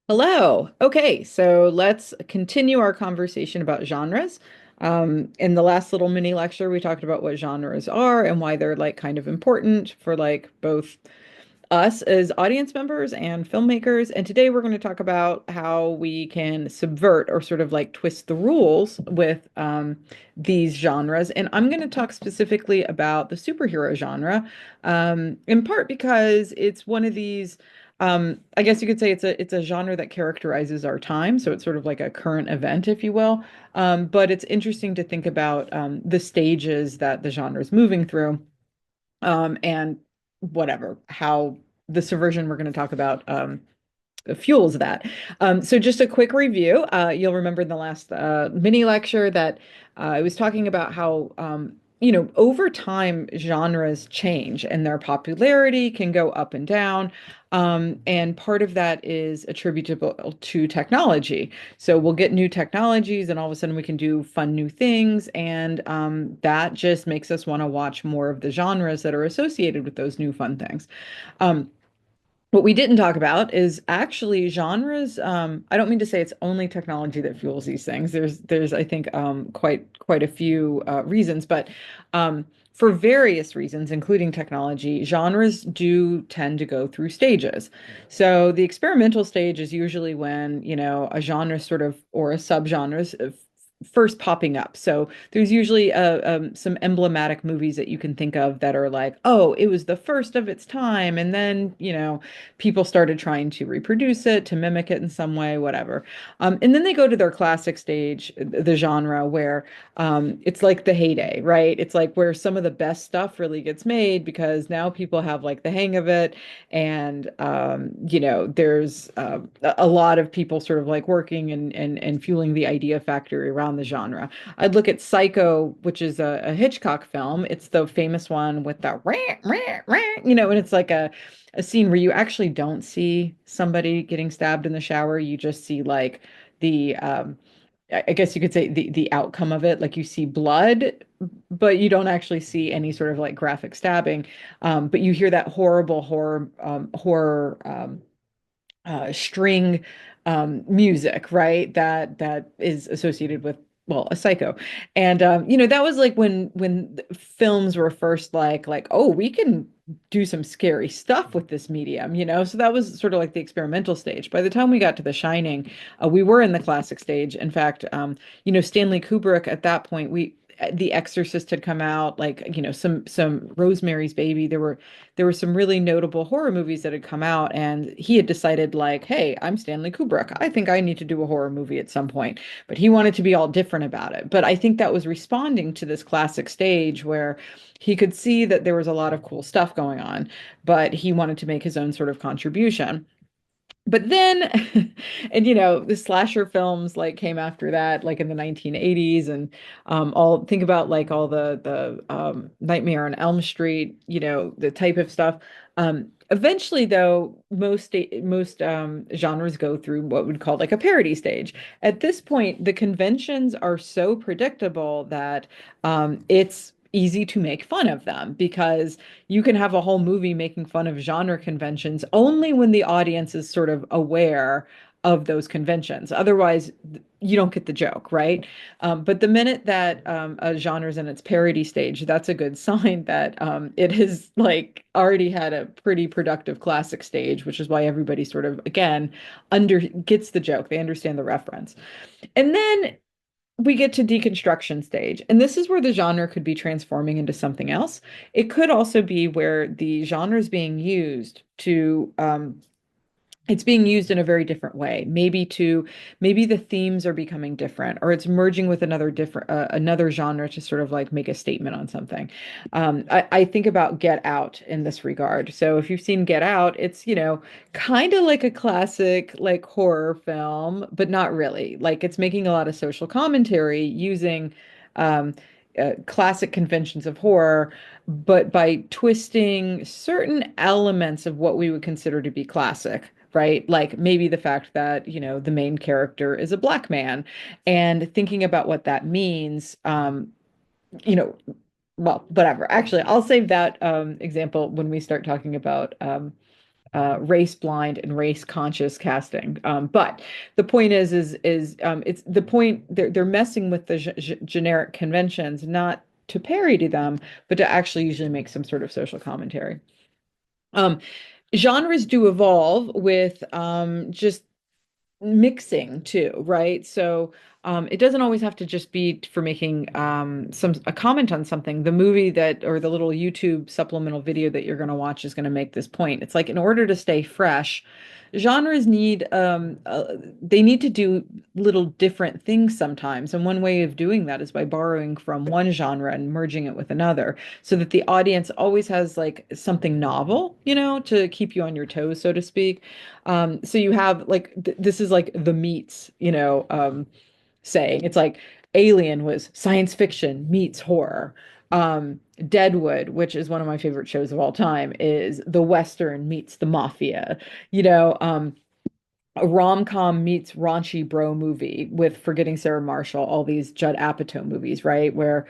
Hello. Okay, so let's continue our conversation about genres. In the last little mini lecture, we talked about what genres are and why they're like kind of important for like both us as audience members and filmmakers. And today we're going to talk about how we can subvert or sort of like twist the rules with these genres. And I'm going to talk specifically about the superhero genre, in part because it's one of these. I guess you could say it's a genre that characterizes our time, so it's sort of like a current event, if you will. But it's interesting to think about the stages that the genre is moving through, and whatever, how the subversion we're going to talk about fuels that. So just a quick review. You'll remember in the last mini lecture that I was talking about how, over time, genres change and their popularity can go up and down. And part of that is attributable to technology. So we'll get new technologies, and all of a sudden we can do fun new things. And that just makes us want to watch more of the genres that are associated with those new fun things. Um, what we didn't talk about is actually genres. I don't mean to say it's only technology that fuels these things. There's I think quite a few reasons, but for various reasons, including technology, genres do tend to go through stages. So the experimental stage is usually when, a genre sort of or a subgenre is first popping up. So there's usually some emblematic movies that you can think of that are like, oh, it was the first of its time, and then people started trying to reproduce it, to mimic it in some way, whatever. And then they go to their classic stage, the genre, where it's like the heyday, right? It's like where some of the best stuff really gets made because now people have like the hang of it, and there's a lot of people sort of like working and fueling the idea factory around the genre. I'd look at Psycho, which is a Hitchcock film. It's the famous one with the rah, rah, rah, and it's like a scene where you actually don't see somebody getting stabbed in the shower. You just see like the I guess you could say the outcome of it. Like you see blood, but you don't actually see any sort of like graphic stabbing. But you hear that horrible horror string music, right? That is associated with, well, a psycho. And that was like when films were first like, oh, we can do some scary stuff with this medium. So that was sort of like the experimental stage. By the time we got to The Shining, we were in the classic stage. In fact, Stanley Kubrick at that point, we The Exorcist had come out, like, some Rosemary's Baby. There were some really notable horror movies that had come out, and he had decided, like, hey, I'm Stanley Kubrick. I think I need to do a horror movie at some point. But he wanted to be all different about it. But I think that was responding to this classic stage where he could see that there was a lot of cool stuff going on, but he wanted to make his own sort of contribution. But then, and the slasher films like came after that, like in the 1980s, and all think about like all the Nightmare on Elm Street, the type of stuff. Eventually, though, most genres go through what we'd call like a parody stage. At this point, the conventions are so predictable that it's easy to make fun of them because you can have a whole movie making fun of genre conventions only when the audience is sort of aware of those conventions. Otherwise, you don't get the joke, right? But the minute that a genre is in its parody stage, that's a good sign that it has like already had a pretty productive classic stage, which is why everybody sort of again under gets the joke. They understand the reference. And then we get to deconstruction stage, and this is where the genre could be transforming into something else. It could also be where the genre is being used to it's being used in a very different way. Maybe the themes are becoming different, or it's merging with another genre to sort of like make a statement on something. I think about Get Out in this regard. So if you've seen Get Out, it's kind of like a classic like horror film, but not really. Like it's making a lot of social commentary using um, classic conventions of horror, but by twisting certain elements of what we would consider to be classic, right? Like maybe the fact that, the main character is a black man, and thinking about what that means, you know, well, whatever. Actually, I'll save that example when we start talking about race blind and race conscious casting. But the point is it's the point they're messing with the generic conventions, not to parody them, but to actually usually make some sort of social commentary. Um, Genres do evolve with just mixing too, right? So it doesn't always have to just be for making some a comment on something. The movie that or the little YouTube supplemental video that you're going to watch is going to make this point. It's like in order to stay fresh, genres need they need to do little different things sometimes. And one way of doing that is by borrowing from one genre and merging it with another so that the audience always has like something novel, to keep you on your toes, so to speak. So you have like this is like the meets, saying. It's like Alien was science fiction meets horror. Deadwood, which is one of my favorite shows of all time, is the Western meets the mafia. You know, a rom-com meets raunchy bro movie with Forgetting Sarah Marshall, all these Judd Apatow movies, right? Where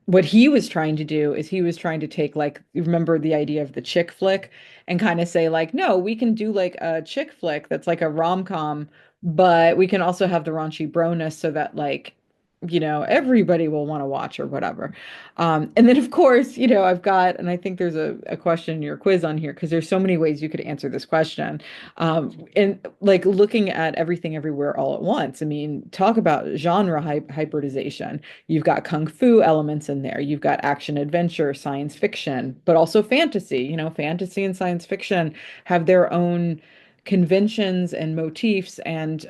what he was trying to do is he was trying to take like, you remember the idea of the chick flick and kind of say like, no, we can do like a chick flick that's like a rom-com, but we can also have the raunchy broness so that like, everybody will want to watch or whatever. And then of course, I've got, and I think there's a question in your quiz on here because there's so many ways you could answer this question. And like looking at everything everywhere all at once. I mean, talk about genre hybridization. You've got kung fu elements in there. You've got action adventure, science fiction, but also fantasy. Fantasy and science fiction have their own conventions and motifs. And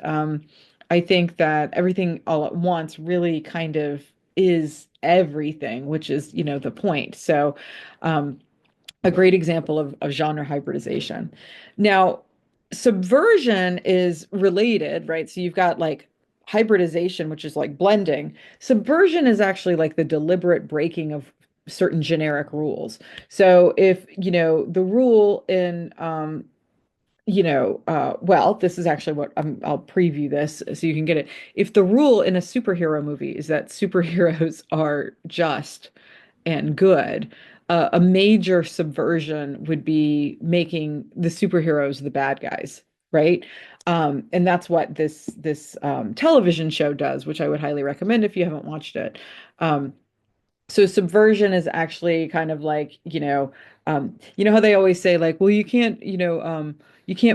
I think that everything all at once really kind of is everything, which is, the point. So, a great example of genre hybridization. Now, subversion is related, right? So you've got like hybridization, which is like blending. Subversion is actually like the deliberate breaking of certain generic rules. So if, the rule in well, this is actually what I'll preview this so you can get it. If the rule in a superhero movie is that superheroes are just and good, a major subversion would be making the superheroes the bad guys, right? And that's what this television show does, which I would highly recommend if you haven't watched it. Um, so subversion is actually kind of like, how they always say like, well, you can't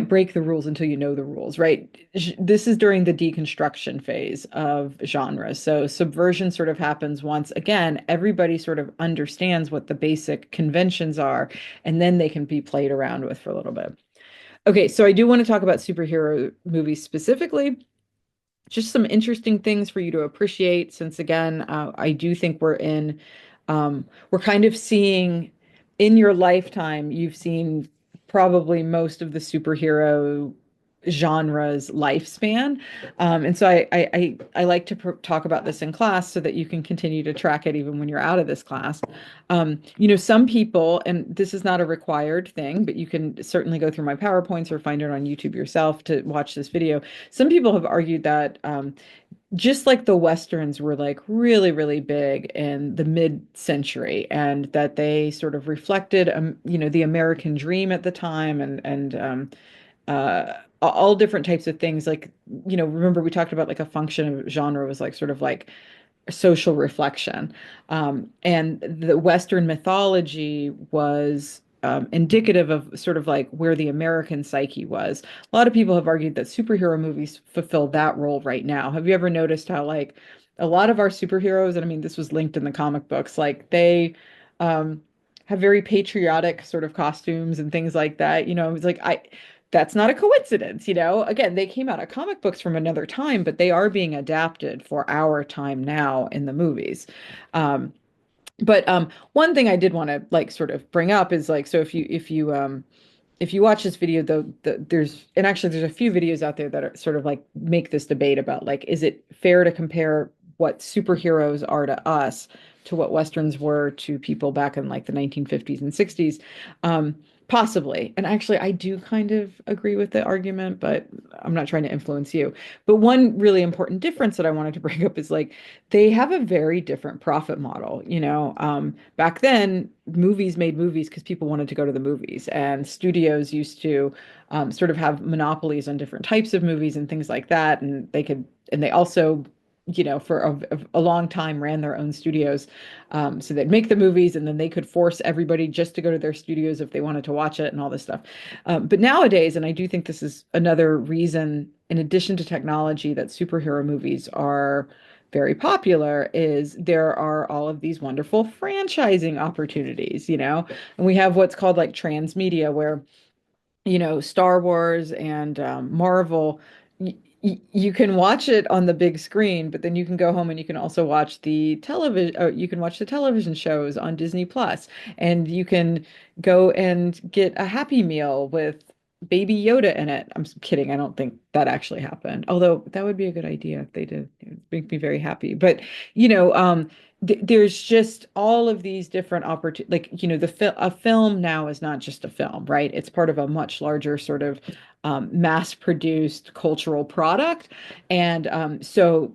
break the rules until you know the rules, right? This is during the deconstruction phase of genres. So subversion sort of happens once again, everybody sort of understands what the basic conventions are, and then they can be played around with for a little bit. Okay, so I do want to talk about superhero movies specifically, just some interesting things for you to appreciate since again I do think we're kind of seeing in your lifetime you've seen probably most of the superhero genre's lifespan. And so I like to talk about this in class so that you can continue to track it even when you're out of this class. Some people, and this is not a required thing, but you can certainly go through my PowerPoints or find it on YouTube yourself to watch this video. Some people have argued that just like the Westerns were like really, really big in the mid-century and that they sort of reflected, the American dream at the time and all different types of things. Like, remember we talked about like a function of genre was like sort of like social reflection. And the Western mythology was indicative of sort of like where the American psyche was. A lot of people have argued that superhero movies fulfill that role right now. Have you ever noticed how like a lot of our superheroes, and I mean this was linked in the comic books, like they have very patriotic sort of costumes and things like that. It's like that's not a coincidence, Again, they came out of comic books from another time, but they are being adapted for our time now in the movies. But one thing I did want to like sort of bring up is like, so if you watch this video though, there's a few videos out there that are sort of like make this debate about like, is it fair to compare what superheroes are to us to what Westerns were to people back in like the 1950s and 60s? Possibly. And actually, I do kind of agree with the argument, but I'm not trying to influence you. But one really important difference that I wanted to bring up is like they have a very different profit model. Back then, movies made movies because people wanted to go to the movies, and studios used to sort of have monopolies on different types of movies and things like that. And they also, for a long time ran their own studios. So they'd make the movies and then they could force everybody just to go to their studios if they wanted to watch it and all this stuff. But nowadays, and I do think this is another reason, in addition to technology, that superhero movies are very popular, is there are all of these wonderful franchising opportunities, and we have what's called like transmedia, where Star Wars and Marvel, you can watch it on the big screen, but then you can go home and you can also watch the television, or you can watch the television shows on Disney Plus, and you can go and get a Happy Meal with Baby Yoda in it. kidding. I don't think that actually happened. Although that would be a good idea if they did. It would make me very happy. But you know, um, there's just all of these different opportunities. Like, a film now is not just a film, right? It's part of a much larger sort of mass-produced cultural product. And so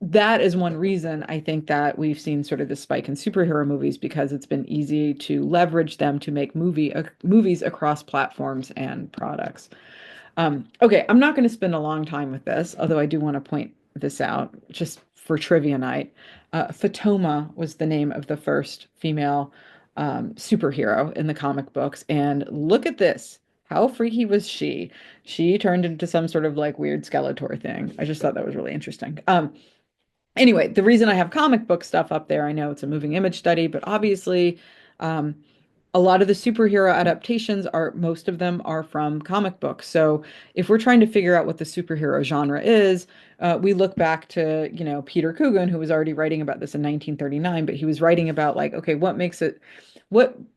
that is one reason I think that we've seen sort of this spike in superhero movies, because it's been easy to leverage them to make movies across platforms and products. Okay, I'm not going to spend a long time with this, although I do want to point this out just for trivia night. Fatoma was the name of the first female superhero in the comic books. And look at this. How freaky was she? She turned into some sort of like weird Skeletor thing. I just thought that was really interesting. Anyway, the reason I have comic book stuff up there, I know it's a moving image study, but obviously, um, a lot of the superhero adaptations most of them are from comic books. So if we're trying to figure out what the superhero genre is, we look back to, Peter Coogan, who was already writing about this in 1939, but he was writing about like, okay,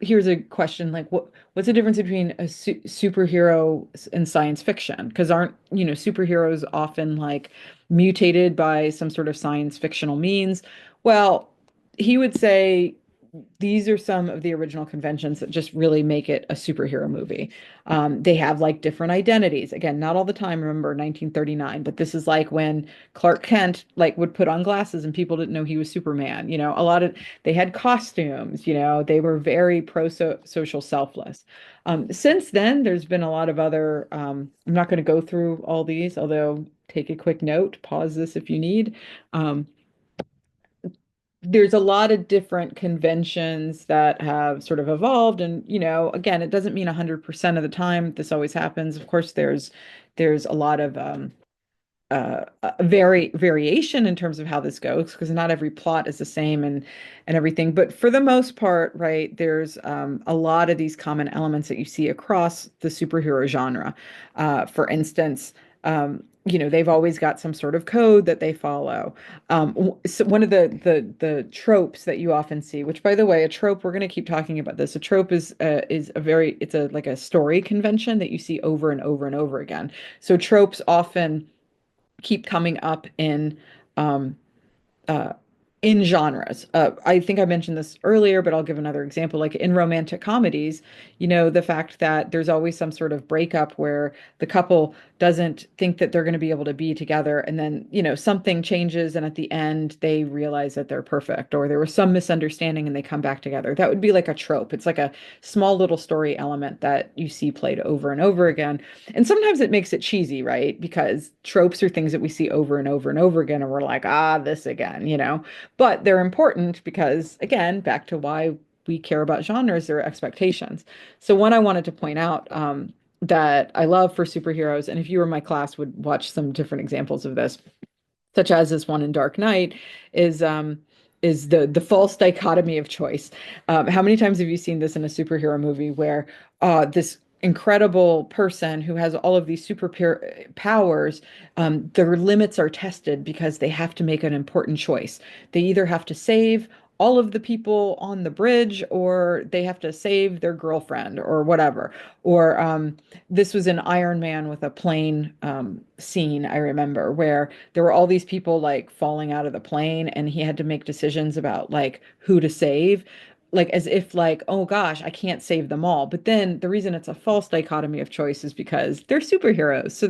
here's a question, like what's the difference between a superhero and science fiction? Because aren't, superheroes often like mutated by some sort of science fictional means? Well, he would say these are some of the original conventions that just really make it a superhero movie. They have like different identities. Again, not all the time, remember 1939, but this is like when Clark Kent like would put on glasses and people didn't know he was Superman. They had costumes, they were very social selfless. Since then, there's been a lot of other, I'm not going to go through all these, although take a quick note, pause this if you need. Um, there's a lot of different conventions that have sort of evolved, and again, it doesn't mean 100% of the time this always happens. Of course, there's a lot of variation in terms of how this goes, because not every plot is the same, and everything. But for the most part, right, there's a lot of these common elements that you see across the superhero genre. For instance, they've always got some sort of code that they follow. So one of the tropes that you often see, which by the way, a trope, we're going to keep talking about this. A trope it's a like a story convention that you see over and over and over again. So tropes often keep coming up um, uh, in genres. I think I mentioned this earlier, but I'll give another example. Like in romantic comedies, the fact that there's always some sort of breakup where the couple doesn't think that they're going to be able to be together. And then, something changes. And at the end, they realize that they're perfect, or there was some misunderstanding and they come back together. That would be like a trope. It's like a small little story element that you see played over and over again. And sometimes it makes it cheesy, right? Because tropes are things that we see over and over and over again. And we're like, this again. But they're important because, again, back to why we care about genres, there are expectations. So one I wanted to point out that I love for superheroes, and if you were in my class, would watch some different examples of this, such as this one in Dark Knight, is the false dichotomy of choice. How many times have you seen this in a superhero movie where this incredible person who has all of these powers, their limits are tested because they have to make an important choice. They either have to save all of the people on the bridge, or they have to save their girlfriend or whatever. Or this was an Iron Man with a plane scene, I remember, where there were all these people like falling out of the plane and he had to make decisions about like who to save. like as if like, oh gosh, I can't save them all. But then the reason it's a false dichotomy of choice is because they're superheroes. So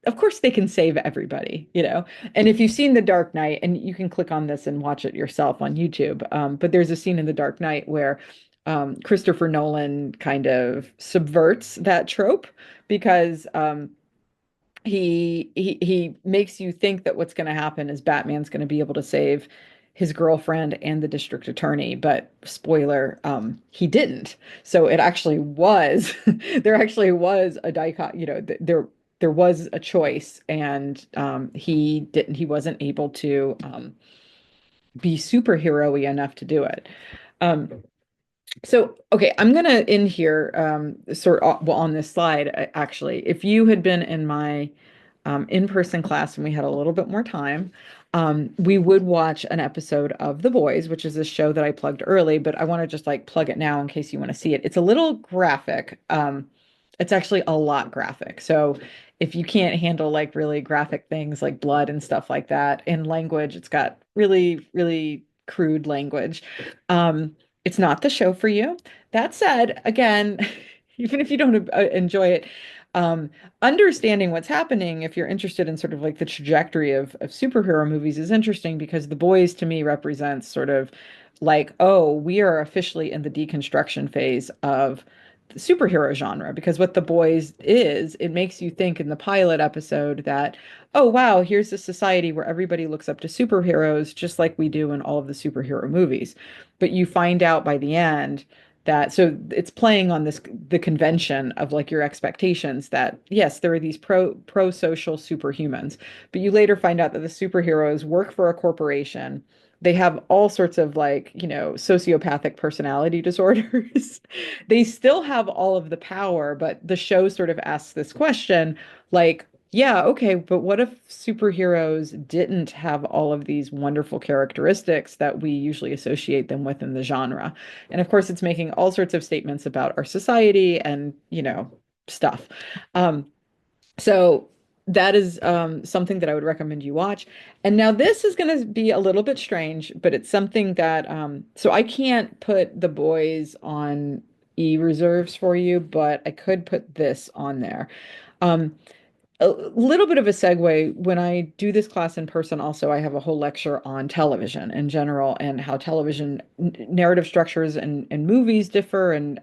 of course they can save everybody, you know? And if you've seen The Dark Knight, and you can click on this and watch it yourself on YouTube, but there's a scene in The Dark Knight where Christopher Nolan kind of subverts that trope because he makes you think that what's going to happen is Batman's going to be able to save his girlfriend and the district attorney, but spoiler, he didn't. So it actually was there actually was a dicot, there was a choice, and he wasn't able to be superhero-y enough to do it. Um, so, okay, I'm gonna end here, sort of, well, on this slide, actually. If you had been in my in-person class and we had a little bit more time, we would watch an episode of The Boys, which is a show that I plugged early, but I want to just like plug it now in case you want to see it. It's a little graphic. It's actually a lot graphic. So if you can't handle like really graphic things like blood and stuff like that in language, it's got really, really crude language. It's not the show for you. That said, again, even if you don't enjoy it, um, understanding what's happening, if you're interested in sort of like the trajectory of superhero movies, is interesting because The Boys to me represents sort of like, oh, we are officially in the deconstruction phase of the superhero genre. Because what The Boys is, it makes you think in the pilot episode that, oh, wow, here's a society where everybody looks up to superheroes just like we do in all of the superhero movies. But you find out by the end that, so it's playing on this, the convention of like your expectations that yes, there are these pro social superhumans, but you later find out that the superheroes work for a corporation. They have all sorts of like, sociopathic personality disorders. They still have all of the power, but the show sort of asks this question like, yeah, okay, but what if superheroes didn't have all of these wonderful characteristics that we usually associate them with in the genre? And of course, it's making all sorts of statements about our society and, stuff. Um, so that is something that I would recommend you watch. And now this is going to be a little bit strange, but it's something that, so I can't put The Boys on e-reserves for you, but I could put this on there. Um, a little bit of a segue. When I do this class in person, also, I have a whole lecture on television in general and how television narrative structures and movies differ and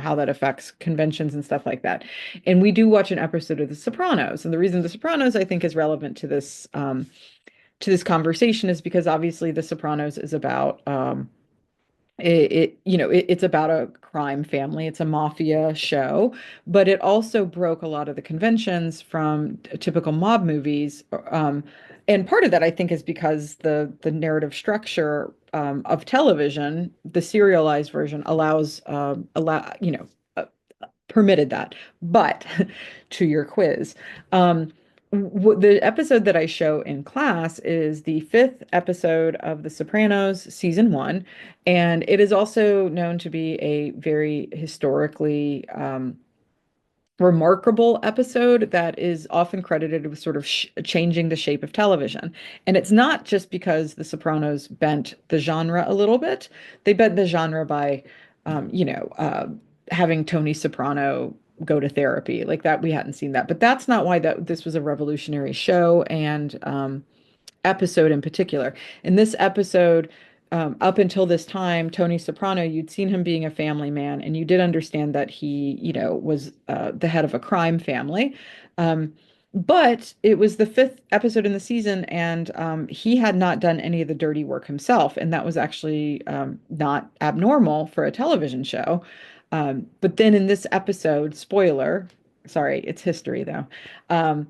how that affects conventions and stuff like that. And we do watch an episode of The Sopranos. And the reason The Sopranos, I think, is relevant to this conversation is because obviously The Sopranos is about it's about a crime family. It's a mafia show, but it also broke a lot of the conventions from typical mob movies. And part of that, I think, is because the narrative structure of television, the serialized version, uh, permitted that. But to your quiz, the episode that I show in class is the fifth episode of The Sopranos, season one, and it is also known to be a very historically remarkable episode that is often credited with sort of changing the shape of television. And it's not just because The Sopranos bent the genre a little bit. They bent the genre by, um, you know, uh, having Tony Soprano go to therapy like that. We hadn't seen that, but that's not why that this was a revolutionary show and episode in particular. In this episode, up until this time, Tony Soprano, you'd seen him being a family man, and you did understand that he, was the head of a crime family. Um, but it was the fifth episode in the season, and he had not done any of the dirty work himself, and that was actually not abnormal for a television show. But then in this episode, spoiler, sorry, it's history though. Um,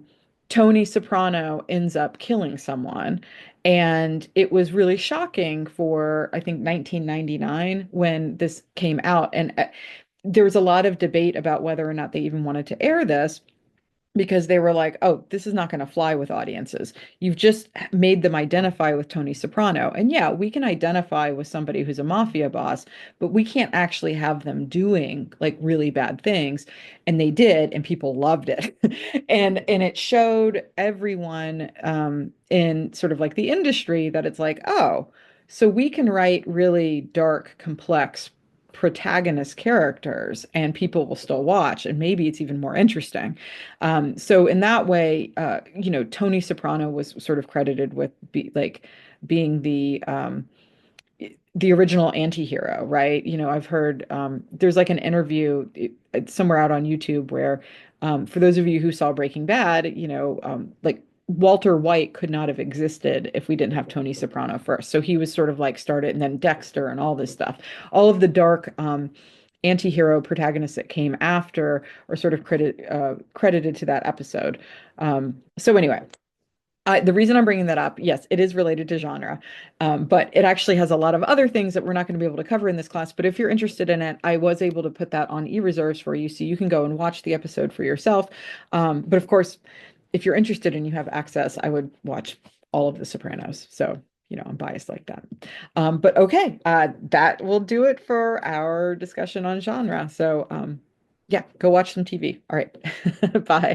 Tony Soprano ends up killing someone. And it was really shocking for, I think, 1999 when this came out. And there was a lot of debate about whether or not they even wanted to air this because they were like, oh, this is not going to fly with audiences. You've just made them identify with Tony Soprano. And yeah, we can identify with somebody who's a mafia boss, but we can't actually have them doing like really bad things. And they did, and people loved it. And it showed everyone in sort of like the industry that it's like, oh, So we can write really dark, complex protagonist characters, and people will still watch, and maybe it's even more interesting. So in that way, Tony Soprano was sort of credited with being the original anti-hero, right? I've heard there's like an interview it's somewhere out on YouTube where for those of you who saw Breaking Bad, like Walter White could not have existed if we didn't have Tony Soprano first. So he was sort of like started, and then Dexter and all this stuff. All of the dark anti-hero protagonists that came after are sort of credited to that episode. So anyway, the reason I'm bringing that up, yes, it is related to genre, but it actually has a lot of other things that we're not going to be able to cover in this class. But if you're interested in it, I was able to put that on e-reserves for you, so you can go and watch the episode for yourself. But of course, if you're interested and you have access, I would watch all of The Sopranos. So, I'm biased like that. But okay, that will do it for our discussion on genre. So, yeah, go watch some TV. All right, bye.